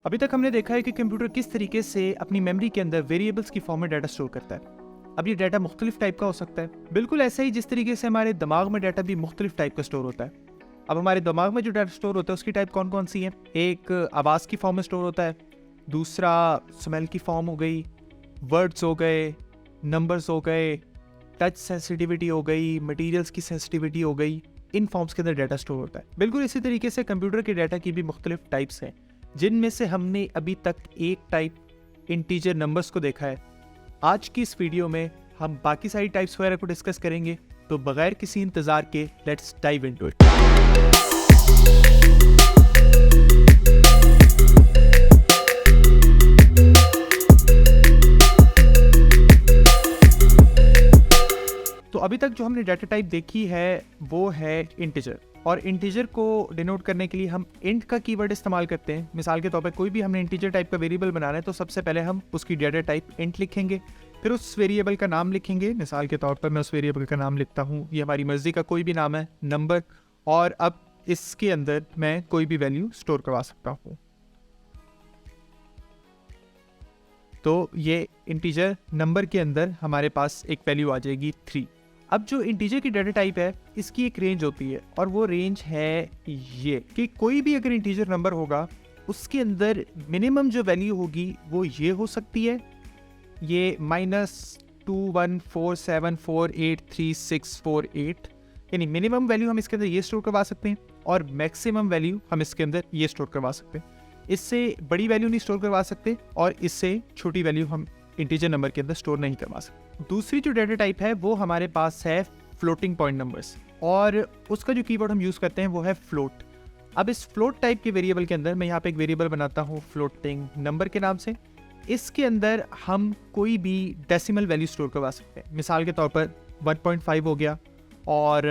अभी तक हमने देखा है कि कंप्यूटर किस तरीके से अपनी मेमोरी के अंदर वेरिएबल्स की फॉर्म में डाटा स्टोर करता है। अब ये डाटा मुख्तलिफ टाइप का हो सकता है, बिल्कुल ऐसा ही जिस तरीके से हमारे दिमाग में डाटा भी मुख्तलिफ टाइप का स्टोर होता है। अब हमारे दिमाग में जो डाटा स्टोर होता है उसकी टाइप कौन कौन सी है? एक आवाज़ की फॉर्म में स्टोर होता है, दूसरा स्मेल की फॉर्म हो गई, वर्ड्स हो गए, नंबर्स हो गए, टच सेंसिटिविटी हो गई, मटीरियल्स की सेंसिटिविटी हो गई। इन फॉर्म्स के अंदर डाटा स्टोर होता है। बिल्कुल इसी तरीके से कंप्यूटर के डाटा की भी मुख्तलिफ टाइप्स हैं, जिनमें से हमने अभी तक एक टाइप इंटीजर नंबर्स को देखा है। आज की इस वीडियो में हम बाकी सारी टाइप्स वगैरह को डिस्कस करेंगे, तो बगैर किसी इंतजार के लेट्स डाइव इनटू इट। तो अभी तक जो हमने डाटा टाइप देखी है वो है इंटीजर, और इंटीजर को डिनोट करने के लिए हम इंट का कीवर्ड इस्तेमाल करते हैं। मिसाल के तौर पर कोई भी हमने इंटीजर टाइप का वेरिएबल बनाना है तो सबसे पहले हम उसकी डाटा टाइप इंट लिखेंगे, फिर उस वेरिएबल का नाम लिखेंगे। मिसाल के तौर पर मैं उस वेरिएबल का नाम लिखता हूँ, ये हमारी मर्जी का कोई भी नाम है, नंबर, और अब इसके अंदर मैं कोई भी वैल्यू स्टोर करवा सकता हूँ। तो ये इंटीजर नंबर के अंदर हमारे पास एक वैल्यू आ जाएगी 3। अब जो इंटीजर की डाटा टाइप है इसकी एक रेंज होती है, और वो रेंज है ये कि कोई भी अगर इंटीजर नंबर होगा उसके अंदर मिनिमम जो वैल्यू होगी वो ये हो सकती है, ये -2147483648, यानी मिनिमम वैल्यू हम इसके अंदर ये स्टोर करवा सकते हैं और मैक्सिमम वैल्यू हम इसके अंदर ये स्टोर करवा सकते हैं। इससे बड़ी वैल्यू नहीं स्टोर करवा सकते और इससे छोटी वैल्यू हम इंटीजर नंबर के अंदर स्टोर नहीं करवा सकते। दूसरी जो डाटा टाइप है वो हमारे पास है फ्लोटिंग पॉइंट नंबर्स, और उसका जो कीवर्ड हम यूज़ करते हैं वो है फ्लोट। अब इस फ्लोट टाइप के वेरिएबल के अंदर मैं यहाँ पे एक वेरिएबल बनाता हूँ फ्लोटिंग नंबर के नाम से। इसके अंदर हम कोई भी डेसिमल वैल्यू स्टोर करवा सकते हैं। मिसाल के तौर पर 1.5 हो गया और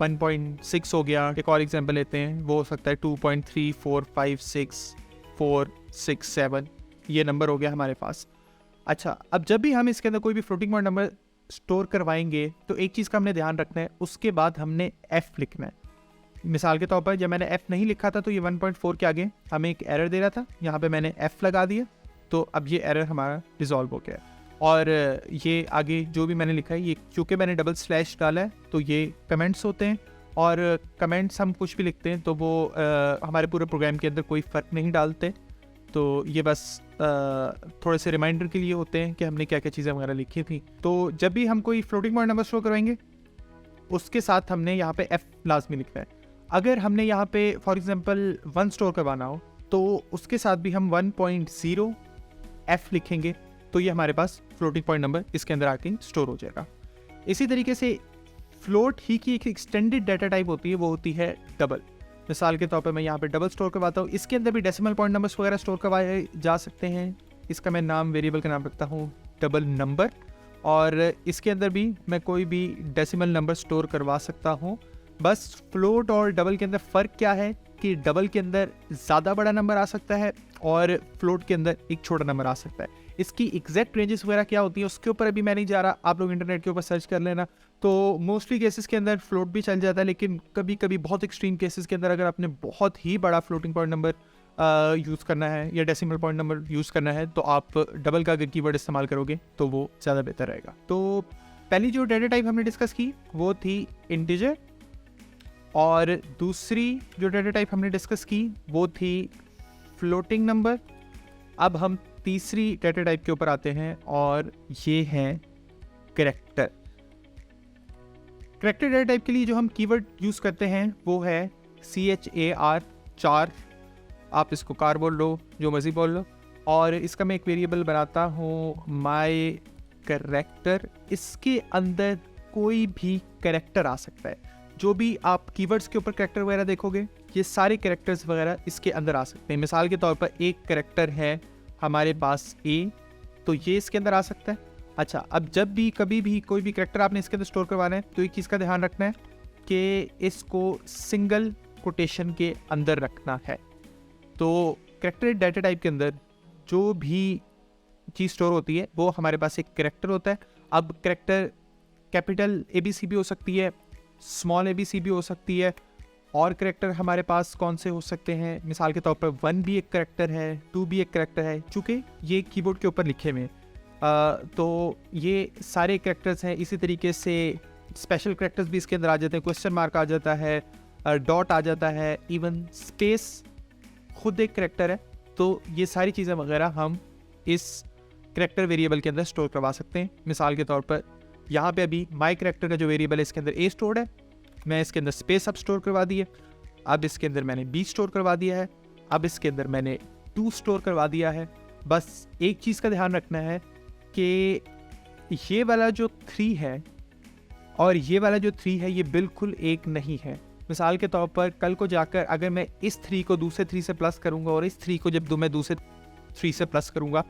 1.6 हो गया। एक और एग्जांपल लेते हैं, वो हो सकता है 2.34564647, ये नंबर हो गया हमारे पास। अच्छा, अब जब भी हम इसके अंदर कोई भी फ्लोटिंग पॉइंट नंबर स्टोर करवाएंगे तो एक चीज़ का हमने ध्यान रखना है, उसके बाद हमने f लिखना है। मिसाल के तौर पर जब मैंने f नहीं लिखा था तो ये 1.4 के आगे हमें एक एरर दे रहा था, यहाँ पे मैंने f लगा दिया तो अब ये एरर हमारा रिजॉल्व हो गया है। और ये आगे जो भी मैंने लिखा है, ये चूँकि मैंने डबल स्लैश डाला है तो ये कमेंट्स होते हैं, और कमेंट्स हम कुछ भी लिखते हैं तो वो हमारे पूरे प्रोग्राम के अंदर कोई फ़र्क नहीं डालते। तो ये बस थोड़े से रिमाइंडर के लिए होते हैं कि हमने क्या क्या चीज़ें वगैरह लिखी थी। तो जब भी हम कोई फ्लोटिंग पॉइंट नंबर स्टोर करवाएंगे उसके साथ हमने यहाँ पे f लाजमी लिखना है। अगर हमने यहाँ पे फॉर एग्जांपल 1 स्टोर करवाना हो तो उसके साथ भी हम 1.0 f लिखेंगे, तो ये हमारे पास फ्लोटिंग पॉइंट नंबर इसके अंदर आके स्टोर हो जाएगा। इसी तरीके से फ्लोट ही की एक एक्सटेंडेड डाटा टाइप होती है, वो होती है डबल। मिसाल के तौर पर मैं यहाँ पे डबल स्टोर करवाता हूँ, इसके अंदर भी डेसिमल पॉइंट नंबर्स वगैरह स्टोर करवाए जा सकते हैं। इसका मैं नाम वेरिएबल का नाम रखता हूँ डबल नंबर, और इसके अंदर भी मैं कोई भी डेसिमल नंबर स्टोर करवा सकता हूँ। बस फ्लोट और डबल के अंदर फ़र्क क्या है कि डबल के अंदर ज़्यादा बड़ा नंबर आ सकता है और फ्लोट के अंदर एक छोटा नंबर आ सकता है। इसकी एग्जैक्ट रेंजेस वगैरह क्या होती है उसके ऊपर अभी मैं नहीं जा रहा, आप लोग इंटरनेट के ऊपर सर्च कर लेना। तो मोस्टली केसेस के अंदर फ्लोट भी चल जाता है, लेकिन कभी कभी बहुत एक्सट्रीम केसेस के अंदर अगर आपने बहुत ही बड़ा फ्लोटिंग पॉइंट नंबर यूज़ करना है या डेसिमल पॉइंट नंबर यूज़ करना है तो आप डबल का अगर कीवर्ड इस्तेमाल करोगे तो वो ज़्यादा बेहतर रहेगा। तो पहली जो डाटा टाइप हमने डिस्कस की वो थी इंटीजर, और दूसरी जो डाटा टाइप हमने डिस्कस की वो थी फ्लोटिंग नंबर। अब हम तीसरी डाटा टाइप के ऊपर आते हैं और ये है कैरेक्टर। कैरेक्टर डाटा टाइप के लिए जो हम कीवर्ड यूज़ करते हैं वो है CHAR, चार, आप इसको कार बोल लो, जो मर्जी बोल लो। और इसका मैं एक वेरिएबल बनाता हूँ माय कैरेक्टर। इसके अंदर कोई भी कैरेक्टर आ सकता है, जो भी आप कीवर्ड्स के ऊपर कैरेक्टर वगैरह देखोगे ये सारे कैरेक्टर्स वगैरह इसके अंदर आ सकते हैं। मिसाल के तौर पर एक कैरेक्टर है हमारे पास A, तो ये इसके अंदर आ सकता है। अच्छा, अब जब भी कभी भी कोई भी कैरेक्टर आपने इसके अंदर स्टोर करवाना है तो एक चीज़ का ध्यान रखना है कि इसको सिंगल कोटेशन के अंदर रखना है। तो कैरेक्टर डाटा टाइप के अंदर जो भी चीज़ स्टोर होती है वो हमारे पास एक कैरेक्टर होता है। अब कैरेक्टर कैपिटल ABC भी हो सकती है, स्मॉल ABC भी हो सकती है, और करेक्टर हमारे पास कौन से हो सकते हैं, मिसाल के तौर पर 1 भी एक करेक्टर है, 2 भी एक करेक्टर है, चूँकि ये कीबोर्ड के ऊपर लिखे हुए तो ये सारे करेक्टर्स हैं। इसी तरीके से स्पेशल करेक्टर्स भी इसके अंदर आ जाते हैं, क्वेश्चन मार्क आ जाता है, डॉट आ जाता है, इवन स्पेस खुद एक करेक्टर है। तो ये सारी चीज़ें वगैरह हम इस करेक्टर वेरिएबल के अंदर स्टोर करवा सकते हैं। मिसाल के तौर पर यहाँ पे अभी माई करेक्टर का जो वेरिएबल है इसके अंदर ए स्टोर्ड है, मैं इसके अंदर स्पेस अब स्टोर करवा दिए, अब इसके अंदर मैंने बी स्टोर करवा दिया है, अब इसके अंदर मैंने 2 स्टोर करवा दिया है। बस एक चीज़ का ध्यान रखना है कि ये वाला जो 3 है और ये वाला जो 3 है ये बिल्कुल एक नहीं है। मिसाल के तौर पर कल को जाकर अगर मैं इस 3 को दूसरे 3 से प्लस करूँगा और इस 3 को जब मैं दूसरे 3 से प्लस करूँगा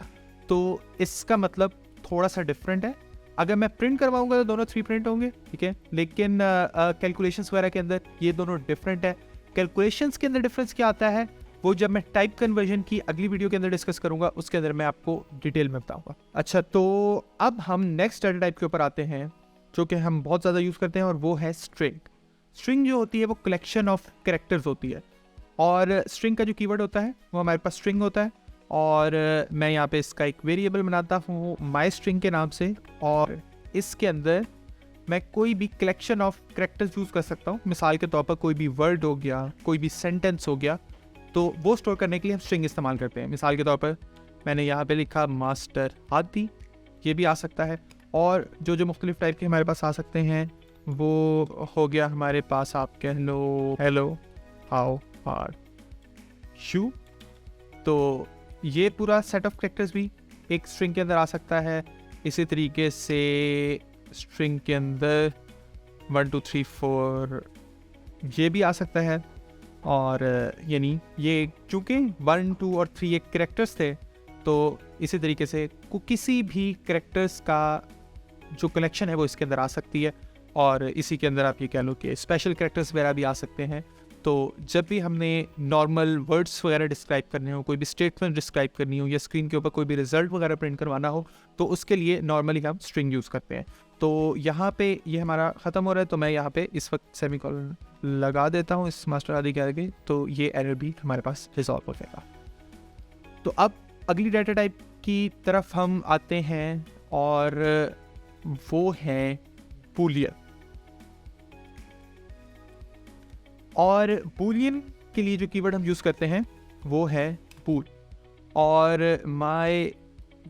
तो इसका मतलब थोड़ा सा डिफरेंट है। अगर मैं प्रिंट करवाऊंगा तो दोनों 3 प्रिंट होंगे, ठीक है, लेकिन कैलकुलेशंस वगैरह के अंदर ये दोनों डिफरेंट है। कैलकुलेशंस के अंदर डिफरेंस क्या आता है वो जब मैं टाइप कन्वर्जन की अगली वीडियो के अंदर डिस्कस करूंगा, उसके अंदर मैं आपको डिटेल में बताऊंगा। अच्छा, तो अब हम नेक्स्ट डाटा टाइप के ऊपर आते हैं जो कि हम बहुत ज़्यादा यूज़ करते हैं और वो है स्ट्रिंग। स्ट्रिंग जो होती है वो कलेक्शन ऑफ कैरेक्टर्स होती है और स्ट्रिंग का जो कीवर्ड होता है वो हमारे पास स्ट्रिंग होता है और मैं यहाँ पे इसका एक वेरिएबल बनाता हूँ माई स्ट्रिंग के नाम से और इसके अंदर मैं कोई भी कलेक्शन ऑफ कैरेक्टर्स यूज़ कर सकता हूँ। मिसाल के तौर पर कोई भी वर्ड हो गया, कोई भी सेंटेंस हो गया, तो वो स्टोर करने के लिए हम स्ट्रिंग इस्तेमाल करते हैं। मिसाल के तौर पर मैंने यहाँ पे लिखा मास्टर हाथी, ये भी आ सकता है। और जो मुख्तलिफ टाइप के हमारे पास आ सकते हैं वो हो गया हमारे पास, आप कह लो हेलो हाउ आर यू। तो ये पूरा सेट ऑफ कैरेक्टर्स भी एक स्ट्रिंग के अंदर आ सकता है। इसी तरीके से स्ट्रिंग के अंदर 1 2 3 4 ये भी आ सकता है और यानी ये चूँकि 1 2 और 3 एक कैरेक्टर्स थे तो इसी तरीके से किसी भी कैरेक्टर्स का जो कलेक्शन है वो इसके अंदर आ सकती है। और इसी के अंदर आप ये कह लो कि स्पेशल कैरेक्टर्स वगैरह भी आ सकते हैं। तो जब भी हमने नॉर्मल वर्ड्स वगैरह डिस्क्राइब करने हो, कोई भी स्टेटमेंट डिस्क्राइब करनी हो या स्क्रीन के ऊपर कोई भी रिजल्ट वगैरह प्रिंट करवाना हो तो उसके लिए नॉर्मली हम स्ट्रिंग यूज़ करते हैं। तो यहाँ पे ये हमारा ख़त्म हो रहा है तो मैं यहाँ पे इस वक्त सेमीकोलन लगा देता हूँ इस मास्टर आदि के आगे, तो ये एरर भी हमारे पास रिजॉल्व हो जाएगा। तो अब अगली डाटा टाइप की तरफ हम आते हैं और वो है बूलियन। और बूलियन के लिए जो कीवर्ड हम यूज़ करते हैं वो है बूल और माय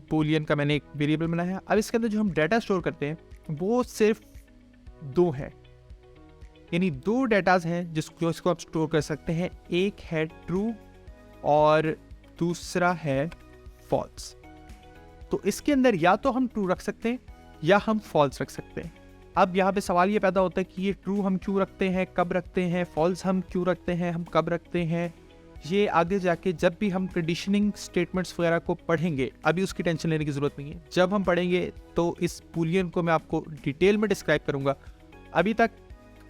बूलियन का मैंने एक वेरिएबल बनाया है। अब इसके अंदर जो हम डाटा स्टोर करते हैं वो सिर्फ 2 है, यानी 2 डाटाज हैं जिसको आप स्टोर कर सकते हैं। एक है ट्रू और दूसरा है फॉल्स। तो इसके अंदर या तो हम ट्रू रख सकते हैं या हम फॉल्स रख सकते हैं। अब यहाँ पे सवाल ये पैदा होता है कि ये ट्रू हम क्यों रखते हैं, कब रखते हैं, फॉल्स हम क्यों रखते हैं, हम कब रखते हैं। ये आगे जाके जब भी हम कंडीशनिंग स्टेटमेंट्स वगैरह को पढ़ेंगे, अभी उसकी टेंशन लेने की ज़रूरत नहीं है। जब हम पढ़ेंगे तो इस बूलियन को मैं आपको डिटेल में डिस्क्राइब करूँगा। अभी तक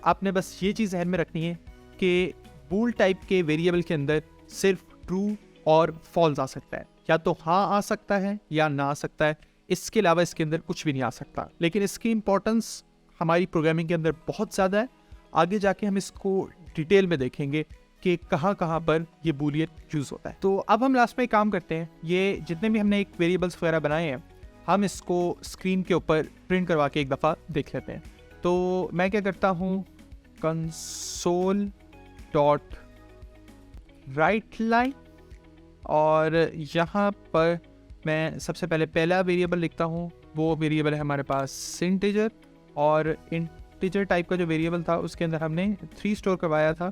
आपने बस ये चीज़ ध्यान में रखनी है कि बूल टाइप के वेरिएबल के अंदर सिर्फ ट्रू और फॉल्स आ सकता है, या तो हाँ आ सकता है या ना आ सकता है, इसके अलावा इसके अंदर कुछ भी नहीं आ सकता। लेकिन इसकी इंपॉर्टेंस हमारी प्रोग्रामिंग के अंदर बहुत ज़्यादा है। आगे जाके हम इसको डिटेल में देखेंगे कि कहाँ कहाँ पर ये बूलियन यूज़ होता है। तो अब हम लास्ट में एक काम करते हैं, ये जितने भी हमने एक वेरिएबल्स वगैरह बनाए हैं हम इसको स्क्रीन के ऊपर प्रिंट करवा के एक दफ़ा देख लेते हैं। तो मैं क्या करता हूँ, कंसोल डॉट राइट लाइन और यहाँ पर मैं सबसे पहले पहला वेरिएबल लिखता हूँ। वो वेरिएबल है हमारे पास इंटीजर और इंटीजर टाइप का जो वेरिएबल था उसके अंदर हमने 3 स्टोर करवाया था।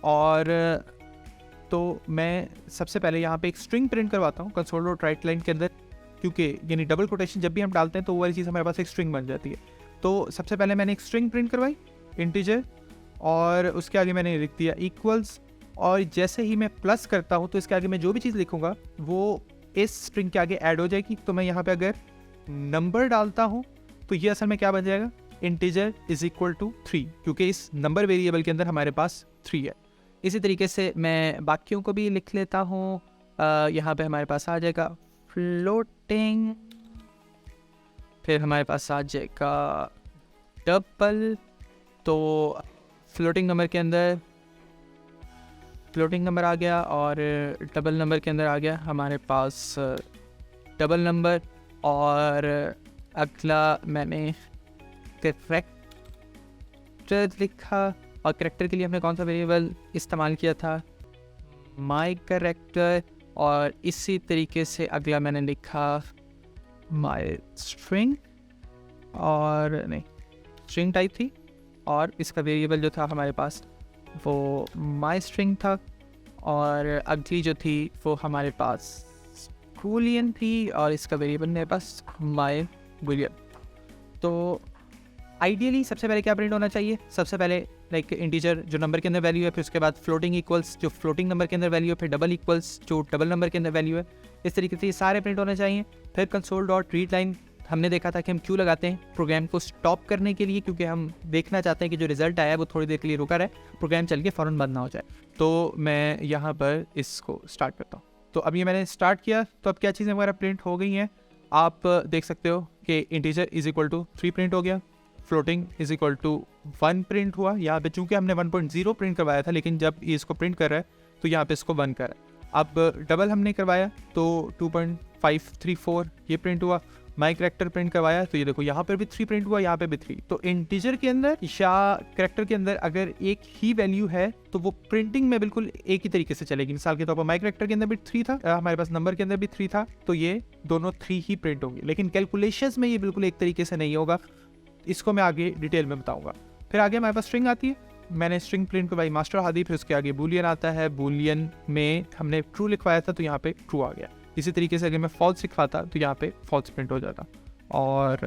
और तो मैं सबसे पहले यहाँ पे एक स्ट्रिंग प्रिंट करवाता हूँ कंसोल डॉट राइट लाइन के अंदर, क्योंकि यानी डबल कोटेशन जब भी हम डालते हैं तो वो वाली चीज़ हमारे पास एक स्ट्रिंग बन जाती है। तो सबसे पहले मैंने एक स्ट्रिंग प्रिंट करवाई इंटीजर और उसके आगे मैंने लिख दिया इक्वल्स, और जैसे ही मैं प्लस करता हूँ तो इसके आगे मैं जो भी चीज़ लिखूँगा वो इस स्ट्रिंग के आगे ऐड हो जाएगी। तो मैं यहाँ पे अगर नंबर डालता हूँ तो ये असल में क्या बन जाएगा, इंटीजर इज इक्वल टू 3, क्योंकि इस नंबर वेरिएबल के अंदर हमारे पास 3 है। इसी तरीके से मैं बाकियों को भी लिख लेता हूँ। यहाँ पे हमारे पास आ जाएगा फ्लोटिंग, फिर हमारे पास आ जाएगा डबल। तो फ्लोटिंग नंबर के अंदर फ्लोटिंग नंबर आ गया और डबल नंबर के अंदर आ गया हमारे पास डबल नंबर। और अगला मैंने करेक्टर लिखा, और करेक्टर के लिए हमने कौन सा वेरिएबल इस्तेमाल किया था, माई करेक्टर। और इसी तरीके से अगला मैंने लिखा माई स्ट्रिंग, और नहीं स्ट्रिंग टाइप थी, और इसका वेरिएबल जो था हमारे पास वो माई स्ट्रिंग था। और अगली जो थी वो हमारे पास बूलियन थी, और इसका वेरिएबल मेरे पास माई बूलियन। तो आइडियली सबसे पहले क्या प्रिंट होना चाहिए, सबसे पहले लाइक इंटीजर जो नंबर के अंदर वैल्यू है, फिर उसके बाद फ्लोटिंग इक्वल्स जो फ्लोटिंग नंबर के अंदर वैल्यू है, फिर डबल इक्वल्स जो डबल नंबर के अंदर वैल्यू है। इस तरीके से ये सारे प्रिंट होने चाहिए। फिर कंसोल डॉट रीड लाइन हमने देखा था कि हम क्यों लगाते हैं, प्रोग्राम को स्टॉप करने के लिए, क्योंकि हम देखना चाहते हैं कि जो रिजल्ट आया है वो थोड़ी देर के लिए रुका रहे, प्रोग्राम चल के फ़ौरन बंद ना हो जाए। तो मैं यहाँ पर इसको स्टार्ट करता हूँ। तो अब ये मैंने स्टार्ट किया, तो अब क्या चीज़ें हमारा प्रिंट हो गई हैं, आप देख सकते हो कि integer is equal to 3 print हो गया, floating is equal to 1 print हुआ। यहाँ पे चूँकि हमने 1.0 प्रिंट करवाया था, लेकिन जब ये इसको प्रिंट कर रहा है तो यहाँ पे इसको 1 कर रहा है। अब डबल हमने करवाया तो 2.534 ये प्रिंट हुआ। माई करेक्टर प्रिंट करवाया तो ये देखो यहाँ पर भी 3 प्रिंट हुआ, यहाँ पे भी 3। तो इंटीजर के अंदर या करेक्टर के अंदर अगर एक ही वैल्यू है तो वो प्रिंटिंग में बिल्कुल एक ही तरीके से चलेगी। मिसाल के तौर पर माई करेक्टर के अंदर भी 3 था, हमारे पास नंबर के अंदर भी 3 था, तो ये दोनों 3 ही प्रिंट होंगे। लेकिन कैलकुलेशंस में ये बिल्कुल एक तरीके से नहीं होगा, इसको मैं आगे डिटेल में बताऊंगा। फिर आगे हमारे पास स्ट्रिंग आती है, मैंने स्ट्रिंग प्रिंट करवाई मास्टर हादी, फिर उसके आगे बूलियन आता है, बूलियन में हमने ट्रू लिखवाया था तो यहाँ पे ट्रू आ गया। इसी तरीके से अगर मैं फॉल्स लिखवाता तो यहाँ पे फॉल्स प्रिंट हो जाता। और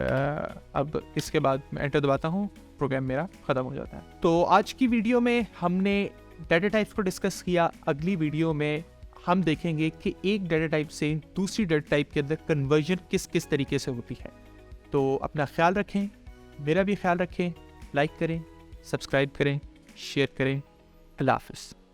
अब इसके बाद मैं एंटर दबाता हूँ, प्रोग्राम मेरा ख़त्म हो जाता है। तो आज की वीडियो में हमने डाटा टाइप्स को डिस्कस किया। अगली वीडियो में हम देखेंगे कि एक डाटा टाइप से दूसरी डाटा टाइप के अंदर कन्वर्जन किस किस तरीके से होती है। तो अपना ख्याल रखें, मेरा भी ख्याल रखें, लाइक करें, सब्सक्राइब करें, शेयर करें। अल्लाह हाफ़िज़।